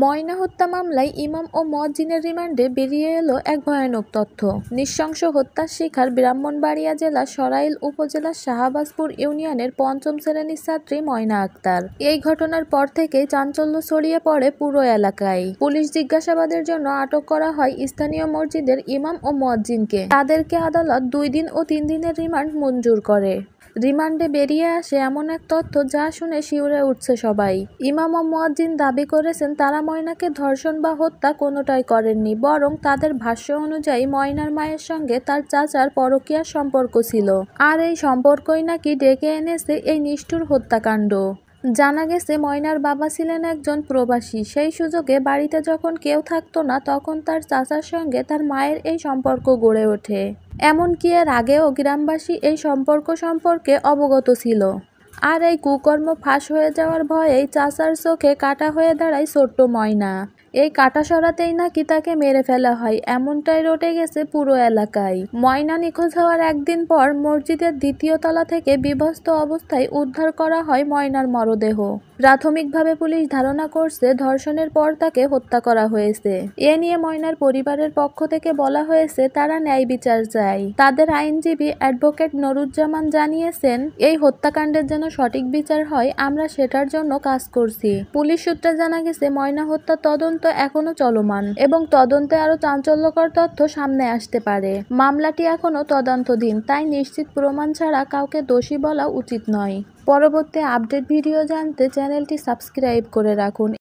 ময়না হত্যা মামলায় ইমাম ও মুয়াজ্জিনের রিমান্ডে বেরিয়ে এলো এক ভয়ানক তথ্য। নৃশংস হত্যার শিকার ব্রাহ্মণবাড়িয়া জেলার সরাইল উপজেলার শাহবাজপুর ইউনিয়নের ৫ম শ্রেণীর ছাত্রী ময়না আক্তার। এই ঘটনার পর থেকেই চাঞ্চল্য ছড়িয়ে পড়ে পুরো এলাকায়। পুলিশ জিজ্ঞাসাবাদের জন্য আটক করা হয় স্থানীয় মসজিদের ইমাম ও মুয়াজ্জিনকে। তাদেরকে আদালত ২ দিন ও ৩ দিনের রিমান্ড মঞ্জুর করে। রিমান্ডে বেরিয়ে আসে এমন এক তথ্য যা শুনে শিউরে উঠছে সবাই। ইমাম ও মুয়াজ্জিন দাবি করেছেন তারা ময়নাকে ধর্ষণ বা হত্যা কোনোটাই করেননি, বরং তাদের ভাষ্য অনুযায়ী ময়নার মায়ের সঙ্গে তার চাচার পরকীয়া সম্পর্ক ছিল, আর এই সম্পর্কই নাকি ডেকে এনেছে এই নিষ্ঠুর হত্যাকাণ্ড। জানা গেছে ময়নার বাবা ছিলেন একজন প্রবাসী। সেই সুযোগে বাড়িতে যখন কেউ থাকতো না তখন তার চাচার সঙ্গে তার মায়ের এই সম্পর্ক গড়ে ওঠে। এমনকি এর আগেও গ্রামবাসী এই সম্পর্ক সম্পর্কে অবগত ছিল। আর এই কুকর্ম ফাঁস হয়ে যাওয়ার ভয়েই চাচার চোখে কাঁটা হয়ে দাঁড়ায় ছোট্ট ময়না। এই কাঁটা সরাতেই নাকি তাকে মেরে ফেলা হয়, এমনটাই রটে গেছে পুরো এলাকায়। ময়না নিখোঁজ হওয়ার একদিন পর মসজিদের ২য় তলা থেকে বিভৎস অবস্থায় উদ্ধার করা হয় ময়নার মরদেহ। প্রাথমিকভাবে পুলিশ ধারণা করছে ধর্ষণের পর তাকে হত্যা করা হয়েছে। এ নিয়ে ময়নার পরিবারের পক্ষ থেকে বলা হয়েছে তারা ন্যায় বিচার চায়। তাদের আইনজীবী অ্যাডভোকেট নুরুজ্জামান জানিয়েছেন, এই হত্যাকাণ্ডের যেন সঠিক বিচার হয়, আমরা সেটার জন্য কাজ করছি। পুলিশ সূত্রে জানা গেছে ময়না হত্যা তদন্ত এখনো চলমান এবং তদন্তে আরো চাঞ্চল্যকর তথ্য সামনে আসতে পারে। মামলাটি এখনো তদন্তাধীন, তাই নিশ্চিত প্রমাণ ছাড়া কাউকে দোষী বলা উচিত নয়। পরবর্তী আপডেট ভিডিও জানতে চ্যানেলটি সাবস্ক্রাইব করে রাখুন।